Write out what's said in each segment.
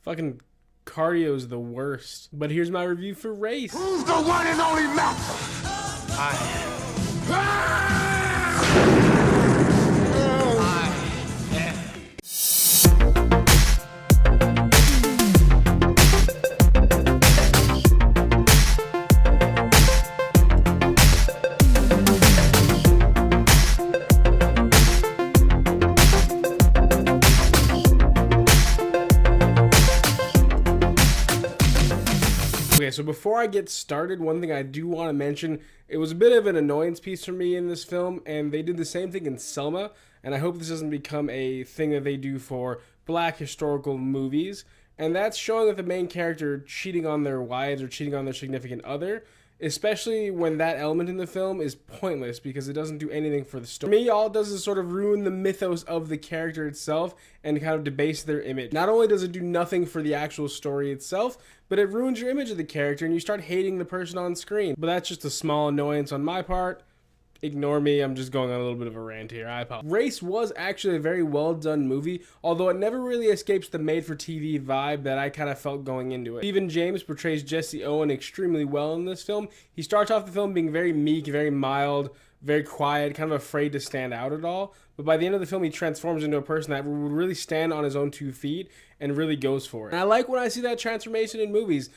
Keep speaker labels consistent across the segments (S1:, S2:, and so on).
S1: Fucking cardio's the worst. But here's my review for Race.
S2: Who's the one and only Malcolm?
S1: Okay, so before I get started, one thing I do want to mention, it was a bit of an annoyance piece for me in this film, and they did the same thing in Selma, and I hope this doesn't become a thing that they do for black historical movies, and that's showing that the main character cheating on their wives or cheating on their significant other, especially when that element in the film is pointless because it doesn't do anything for the story. For me, all it does is sort of ruin the mythos of the character itself and kind of debase their image. Not only does it do nothing for the actual story itself, but it ruins your image of the character and you start hating the person on screen. But that's just a small annoyance on my part. Ignore me, I'm just going on a little bit of a rant here, I apologize. Race was actually a very well done movie, although it never really escapes the made-for-TV vibe that I kind of felt going into it. Stephen James portrays Jessie Owen extremely well in this film. He starts off the film being very meek, very mild, very quiet, kind of afraid to stand out at all, but by the end of the film he transforms into a person that would really stand on his own 2 feet and really goes for it. And I like when I see that transformation in movies.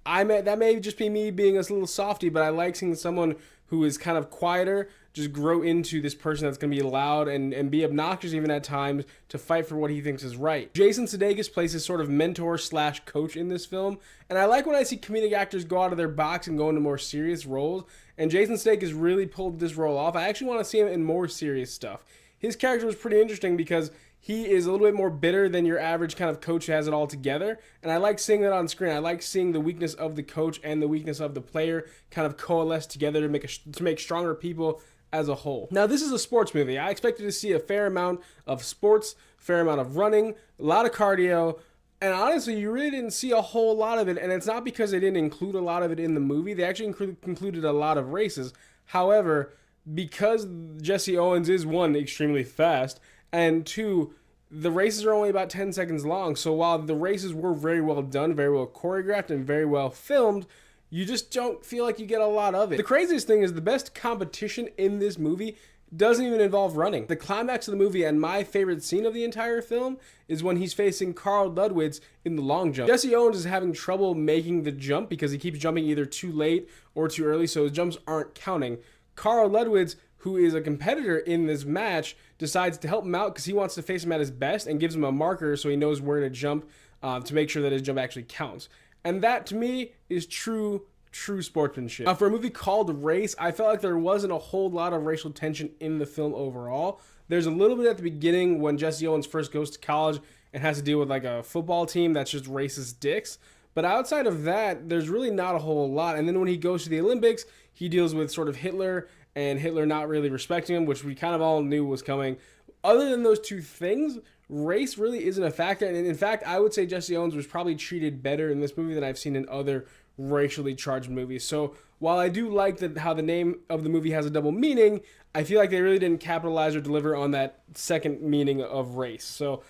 S1: That may just be me being a little softy, but I like seeing someone who is kind of quieter just grow into this person that's going to be loud and be obnoxious even at times to fight for what he thinks is right. Jason Sudeikis plays his sort of mentor slash coach in this film, and I like when I see comedic actors go out of their box and go into more serious roles, and Jason Sudeikis really pulled this role off. I actually want to see him in more serious stuff. His character was pretty interesting because he is a little bit more bitter than your average kind of coach who has it all together. And I like seeing that on screen. I like seeing the weakness of the coach and the weakness of the player kind of coalesce together to make stronger people as a whole. Now, this is a sports movie. I expected to see a fair amount of sports, fair amount of running, a lot of cardio, and honestly, you really didn't see a whole lot of it. And it's not because they didn't include a lot of it in the movie. They actually included a lot of races. However, because Jessie Owens is, one, extremely fast, and two, the races are only about 10 seconds long. So while the races were very well done, very well choreographed, and very well filmed, you just don't feel like you get a lot of it. The craziest thing is the best competition in this movie doesn't even involve running. The climax of the movie and my favorite scene of the entire film is when he's facing Carl Ludwig in the long jump. Jessie Owens is having trouble making the jump because he keeps jumping either too late or too early, so his jumps aren't counting. Carl Ludwig, who is a competitor in this match, decides to help him out because he wants to face him at his best and gives him a marker so he knows where to jump to make sure that his jump actually counts. And that, to me, is true sportsmanship. For a movie called Race, I felt like there wasn't a whole lot of racial tension in the film overall. There's a little bit at the beginning when Jessie Owens first goes to college and has to deal with like a football team that's just racist dicks. But outside of that, there's really not a whole lot. And then when he goes to the Olympics, he deals with sort of Hitler and Hitler not really respecting him, which we kind of all knew was coming. Other than those two things, race really isn't a factor. And in fact, I would say Jessie Owens was probably treated better in this movie than I've seen in other racially charged movies. So while I do like how the name of the movie has a double meaning, I feel like they really didn't capitalize or deliver on that second meaning of race. So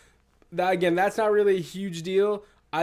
S1: that, again, that's not really a huge deal. I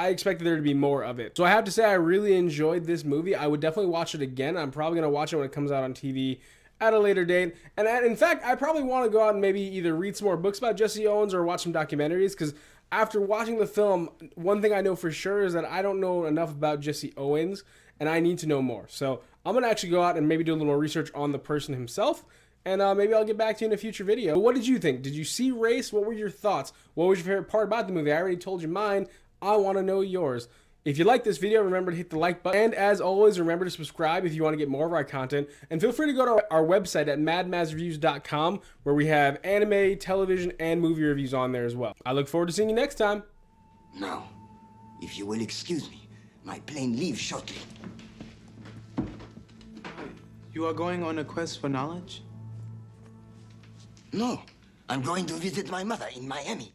S1: expected there to be more of it. So I have to say I really enjoyed this movie. I would definitely watch it again. I'm probably going to watch it when it comes out on TV at a later date. And in fact, I probably want to go out and maybe either read some more books about Jessie Owens or watch some documentaries, because after watching the film, one thing I know for sure is that I don't know enough about Jessie Owens, and I need to know more. So I'm going to actually go out and maybe do a little more research on the person himself, and maybe I'll get back to you in a future video. But what did you think? Did you see Race? What were your thoughts? What was your favorite part about the movie? I already told you mine. I want to know yours. If you like this video, remember to hit the like button. And as always, remember to subscribe if you want to get more of our content. And feel free to go to our website at madmazreviews.com, where we have anime, television, and movie reviews on there as well. I look forward to seeing you next time.
S2: Now, if you will excuse me, my plane leaves shortly.
S3: You are going on a quest for knowledge?
S2: No, I'm going to visit my mother in Miami.